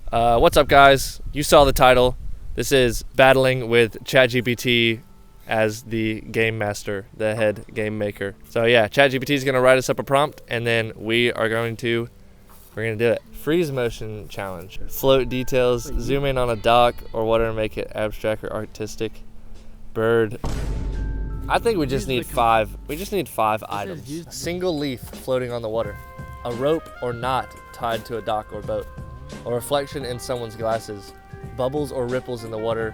What's up, guys? You saw the title. This is battling with ChatGPT as the game master, the head game maker. So yeah, ChatGPT is gonna write us up a prompt, and then we're gonna do it. Freeze motion challenge. Float details. Zoom in on a dock or water and make it abstract or artistic. Bird. I think we just need five. We just need 5 items. A single leaf floating on the water. A rope or knot tied to a dock or boat. A reflection in someone's glasses. Bubbles or ripples in the water.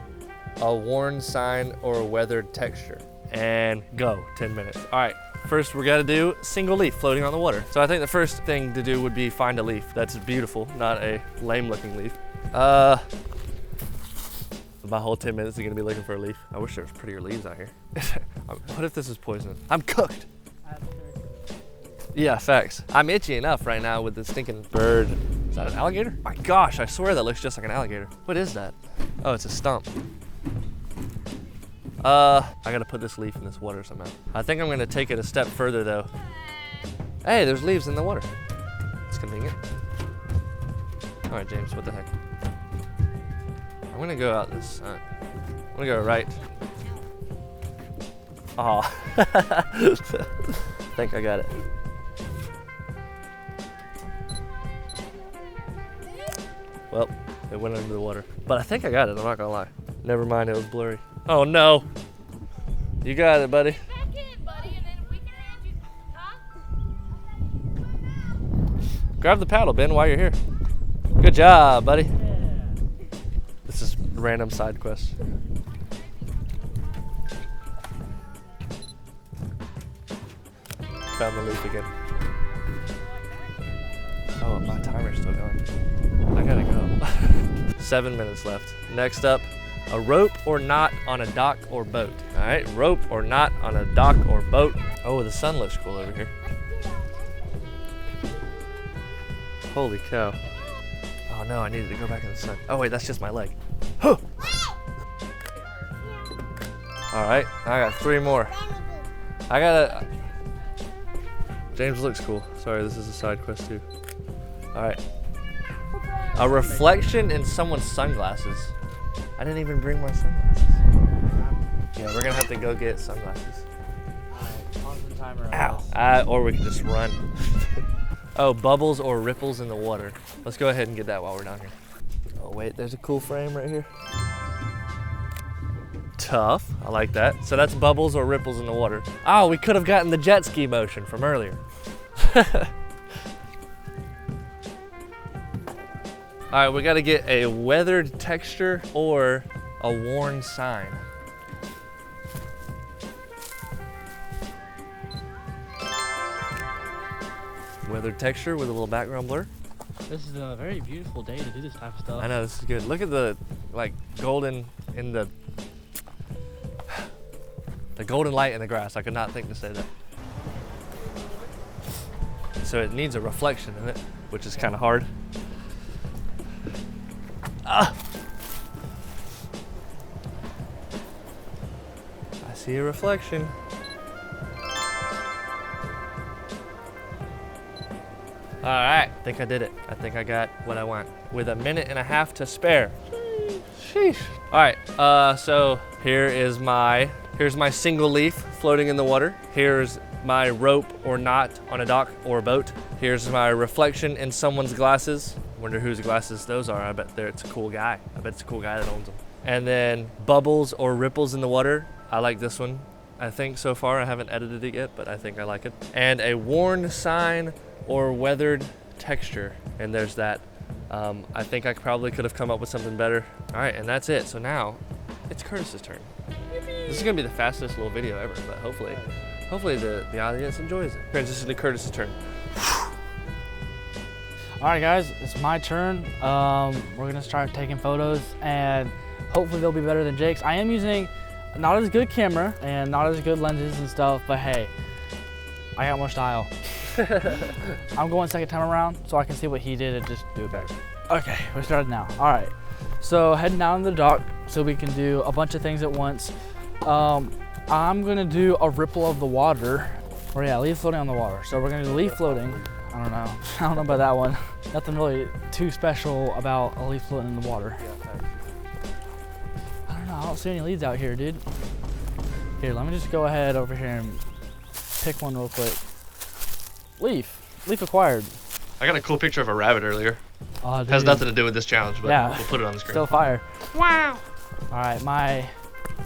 A worn sign or a weathered texture. And go, 10 minutes. All right, first we gotta do single leaf floating on the water. So I think the first thing to do would be find a leaf that's beautiful, not a lame looking leaf. My whole 10 minutes is gonna be looking for a leaf. I wish there was prettier leaves out here. What if this is poison? I'm cooked. Yeah, facts. I'm itchy enough right now with the stinking bird. Is that an alligator? My gosh, I swear that looks just like an alligator. What is that? Oh, it's a stump. I gotta put this leaf in this water somehow. I think I'm gonna take it a step further though. Hey, there's leaves in the water. It's convenient. All right, James, what the heck? I'm gonna go out this side. I'm gonna go right. Oh, I think I got it. Well, it went under the water. But I think I got it, I'm not gonna lie. Never mind, it was blurry. Oh no. You got it, buddy. Back in, buddy, and then we can hand you, huh? Grab the paddle, Ben, while you're here. Good job, buddy. This is random side quest. Found the leaf again. Oh, my timer's still going. I gotta go. 7 minutes left. Next up, a rope or knot on a dock or boat. All right, rope or knot on a dock or boat. Oh, the sun looks cool over here. Holy cow. Oh no, I needed to go back in the sun. Oh wait, that's just my leg. Huh. All right, I got 3 more. I gotta. James looks cool. Sorry, this is a side quest too. All right. A reflection in someone's sunglasses. I didn't even bring my sunglasses. Yeah, we're gonna have to go get sunglasses. Alright, pause the timer. Ow. Or we can just run. Oh, bubbles or ripples in the water. Let's go ahead and get that while we're down here. Oh wait, there's a cool frame right here. Tough, I like that. So that's bubbles or ripples in the water. Oh, we could have gotten the jet ski motion from earlier. All right, we gotta get a weathered texture or a worn sign. Weathered texture with a little background blur. This is a very beautiful day to do this type of stuff. I know, this is good. Look at the golden in the golden light in the grass. I could not think to say that. So it needs a reflection in it, which is kind of hard. Ah! I see a reflection. All right, I think I did it. I think I got what I want with 1.5 minutes to spare. Sheesh. All right, so here's my single leaf floating in the water. Here's my rope or knot on a dock or a boat. Here's my reflection in someone's glasses. Wonder whose glasses those are. I bet it's a cool guy. I bet it's a cool guy that owns them. And then bubbles or ripples in the water. I like this one. I think so far, I haven't edited it yet, but I think I like it. And a worn sign or weathered texture. And there's that. I think I probably could have come up with something better. All right, and that's it. So now it's Curtis's turn. This is gonna be the fastest little video ever, but hopefully the audience enjoys it. Transition to Curtis's turn. All right, guys, it's my turn. We're gonna start taking photos, and hopefully they'll be better than Jake's. I am using not as good camera and not as good lenses and stuff, but hey, I got more style. I'm going second time around so I can see what he did and just do it better. Okay, we're starting now. All right, so heading down to the dock so we can do a bunch of things at once. I'm gonna do a ripple of the water, or yeah, leaf floating on the water. So we're gonna do leaf floating. I don't know. I don't know about that one. Nothing really too special about a leaf floating in the water. I don't know. I don't see any leads out here, dude. Here, let me just go ahead over here and pick one real quick. Leaf. Leaf acquired. I got a cool picture of a rabbit earlier. Oh, dude. Has nothing to do with this challenge, but Yeah. we'll put it on the screen. Still fire. Wow. All right, my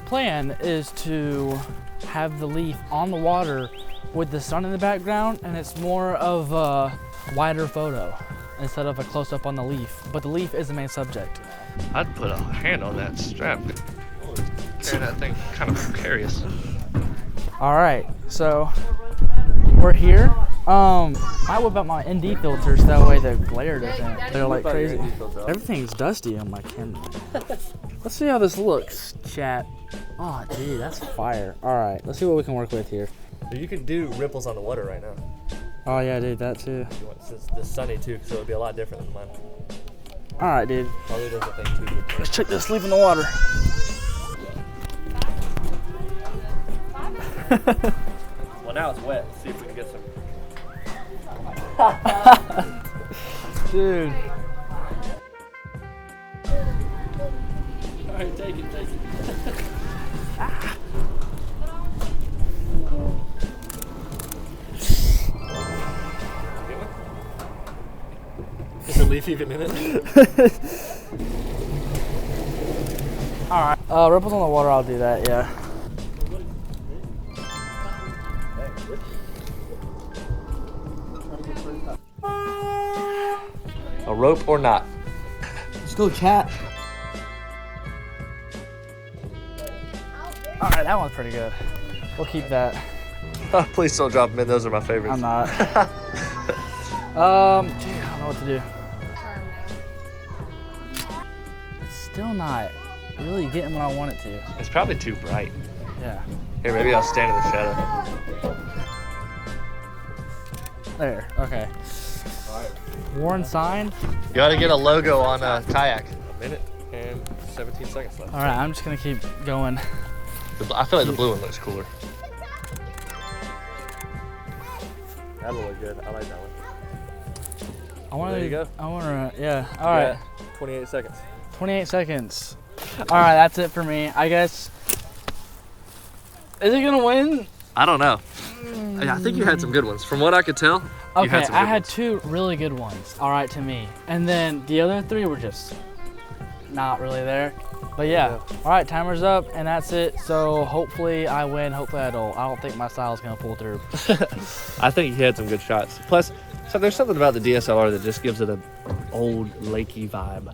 plan is to have the leaf on the water with the sun in the background, and it's more of a wider photo instead of a close-up on the leaf. But the leaf is the main subject. I'd put a hand on that strap. Carry that thing kind of precarious. All right, so we're here. I whip out my ND filters that way the glare doesn't. They're like crazy. Everything's dusty on my camera. Let's see how this looks, chat. Oh, gee, that's fire. All right, let's see what we can work with here. You could do ripples on the water right now. Oh yeah, dude, that too. It's sunny too, so it'd be a lot different than mine. All right, dude. Probably doesn't think too good. Let's check this leaf in the water. Well, now it's wet. Let's see if we can get some. Dude. All right, take it. Is the leaf even in it? All right. Ripples on the water, I'll do that, yeah. A rope or not? Let's go, chat. All right, that one's pretty good. We'll keep that. Oh, please don't drop them in. Those are my favorites. I'm not. Gee, I don't know what to do. It's still not really getting what I want it to. It's probably too bright. Yeah. Here, maybe I'll stand in the shadow. There. Okay. All right. Warn sign. You gotta get a logo on a kayak. A minute and 17 seconds left. All right, I'm just gonna keep going. I feel like the blue one looks cooler. That'll look good. I like that one. There you go. I wanna. Yeah. All right. 28 seconds. 28 seconds. All right, that's it for me. I guess. Is it gonna win? I don't know. I think you had some good ones. From what I could tell, you Okay, had some good I had ones. 2 really good ones. All right, to me, and then the other 3 were just not really there. But yeah. All right, timer's up, and that's it. So hopefully I win. Hopefully I don't. I don't think my style's gonna pull through. I think you had some good shots. Plus, so there's something about the DSLR that just gives it a old lakey vibe.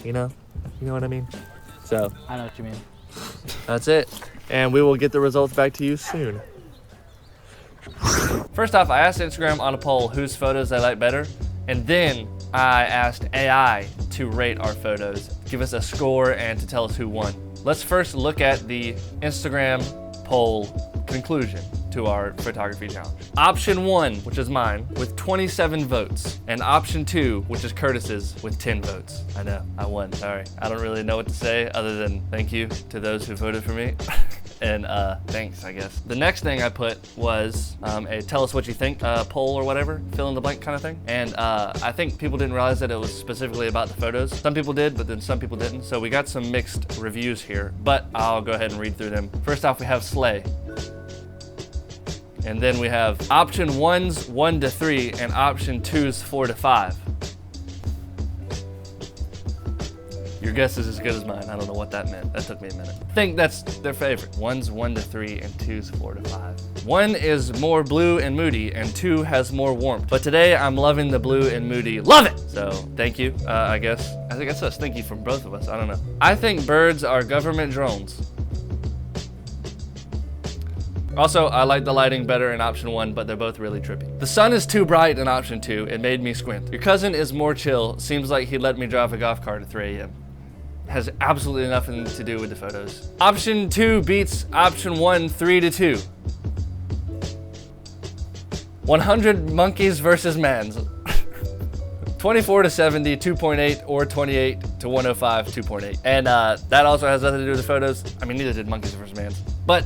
You know what I mean? So I know what you mean. that's it, and we will get the results back to you soon. First off, I asked Instagram on a poll whose photos they like better, and then I asked AI to rate our photos, give us a score, and to tell us who won. Let's first look at the Instagram poll conclusion to our photography challenge. Option 1, which is mine, with 27 votes, and option 2, which is Curtis's, with 10 votes. I know, I won, sorry. I don't really know what to say other than thank you to those who voted for me. And thanks, I guess. The next thing I put was a tell us what you think poll or whatever, fill in the blank kind of thing. And I think people didn't realize that it was specifically about the photos. Some people did, but then some people didn't. So we got some mixed reviews here, but I'll go ahead and read through them. First off, we have Slay. And then we have option 1's 1 to 3 and option 2's 4 to 5. Your guess is as good as mine. I don't know what that meant. That took me a minute. I think that's their favorite. 1's 1 to 3 and 2's 4 to 5. 1 is more blue and moody and 2 has more warmth. But today I'm loving the blue and moody. Love it! So thank you, I guess. I think that's a thank you from both of us. I don't know. I think birds are government drones. Also, I like the lighting better in option 1, but they're both really trippy. The sun is too bright in option 2. It made me squint. Your cousin is more chill. Seems like he'd let me drive a golf cart at 3 a.m. Has absolutely nothing to do with the photos. Option 2 beats option 1 3 to 2. 100 monkeys versus mans. 24 to 70, 2.8, or 28 to 105, 2.8. And that also has nothing to do with the photos. I mean, neither did monkeys versus mans. But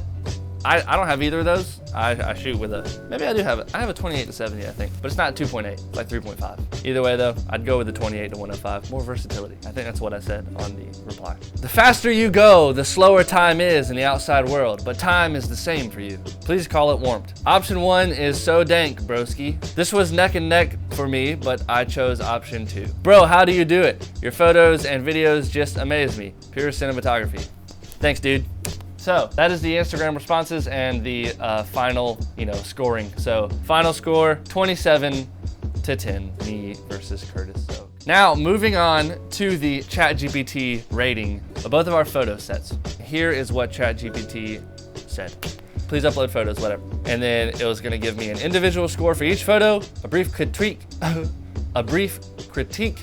I don't have either of those. I shoot with a, maybe I do have it. I have a 28 to 70, I think, but it's not 2.8, it's like 3.5. Either way though, I'd go with the 28 to 105. More versatility. I think that's what I said on the reply. The faster you go, the slower time is in the outside world, but time is the same for you. Please call it warmth. Option 1 is so dank, broski. This was neck and neck for me, but I chose option 2. Bro, how do you do it? Your photos and videos just amaze me. Pure cinematography. Thanks, dude. So that is the Instagram responses and the final, scoring. So final score, 27 to 10, me versus Curtis. So now moving on to the ChatGPT rating of both of our photo sets. Here is what ChatGPT said. Please upload photos, whatever. And then it was gonna give me an individual score for each photo, a brief critique, a brief critique.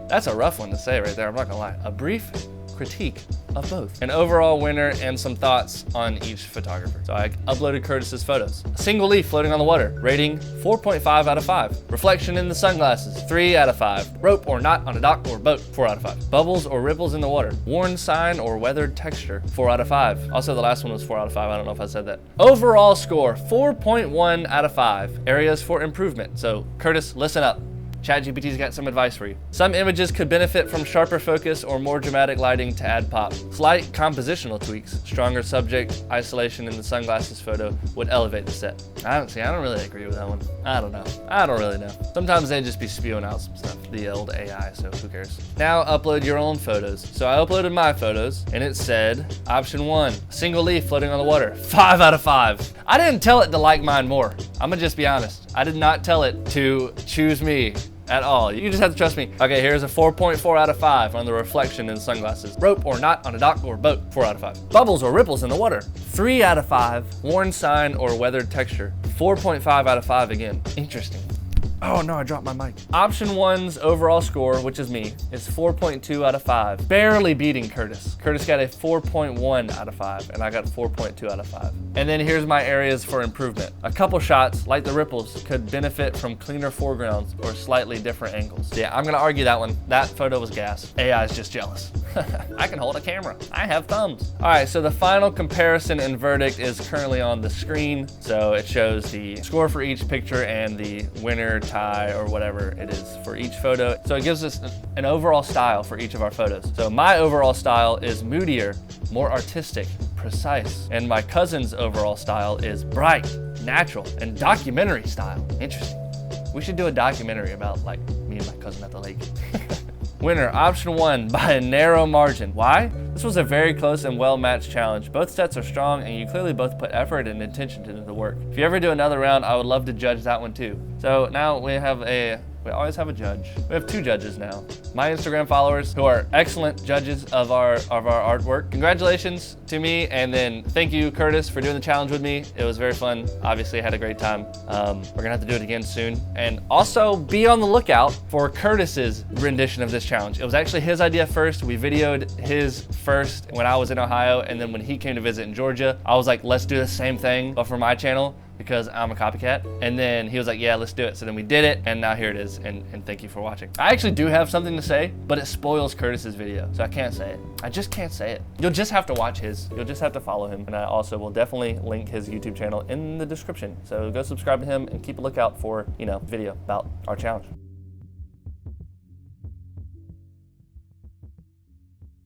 That's a rough one to say right there, I'm not gonna lie. A brief critique of both. An overall winner and some thoughts on each photographer. So I uploaded Curtis's photos. A single leaf floating on the water, rating 4.5 out of 5. Reflection in the sunglasses, 3 out of 5. Rope or knot on a dock or boat, 4 out of 5. Bubbles or ripples in the water, worn sign or weathered texture, 4 out of 5. Also the last one was 4 out of 5, I don't know if I said that. Overall score, 4.1 out of 5. Areas for improvement. So Curtis, listen up. ChatGPT's got some advice for you. Some images could benefit from sharper focus or more dramatic lighting to add pop. Slight compositional tweaks, stronger subject isolation in the sunglasses photo would elevate the set. I don't really agree with that one. I don't really know. Sometimes they just be spewing out some stuff. The old AI, so who cares? Now upload your own photos. So I uploaded my photos and it said, option 1, single leaf floating on the water, 5 out of 5. I didn't tell it to like mine more. I'm gonna just be honest. I did not tell it to choose me at all. You just have to trust me. Okay, here's a 4.4 out of 5 on the reflection in sunglasses. Rope or knot on a dock or boat, 4 out of 5. Bubbles or ripples in the water, 3 out of 5. Worn sign or weathered texture, 4.5 out of 5 again. Interesting. Oh no, I dropped my mic. Option 1's overall score, which is me, is 4.2 out of 5. Barely beating Curtis. Curtis got a 4.1 out of 5, and I got 4.2 out of 5. And then here's my areas for improvement. A couple shots, like the ripples, could benefit from cleaner foregrounds or slightly different angles. Yeah, I'm gonna argue that one. That photo was gas. AI is just jealous. I can hold a camera. I have thumbs. All right, so the final comparison and verdict is currently on the screen. So it shows the score for each picture and the winner, tie, or whatever it is for each photo. So it gives us an overall style for each of our photos. So my overall style is moodier, more artistic, precise. And my cousin's overall style is bright, natural, and documentary style. Interesting. We should do a documentary about like me and my cousin at the lake. Winner, option 1 by a narrow margin. Why? This was a very close and well-matched challenge. Both sets are strong and you clearly both put effort and intention into the work. If you ever do another round, I would love to judge that one too. So now we always have a judge. We have 2 judges now. My Instagram followers who are excellent judges of our artwork. Congratulations to me, and then thank you, Curtis, for doing the challenge with me. It was very fun. Obviously, I had a great time. We're gonna have to do it again soon. And also be on the lookout for Curtis's rendition of this challenge. It was actually his idea first. We videoed his first when I was in Ohio, and then when he came to visit in Georgia, I was like, let's do the same thing, but for my channel, because I'm a copycat. And then he was like, yeah, let's do it. So then we did it, and now here it is, and thank you for watching. I actually do have something to say, but it spoils Curtis's video, so I can't say it. I just can't say it. You'll just have to watch his. You'll just have to follow him, and I also will definitely link his YouTube channel in the description. So go subscribe to him and keep a lookout for, video about our challenge.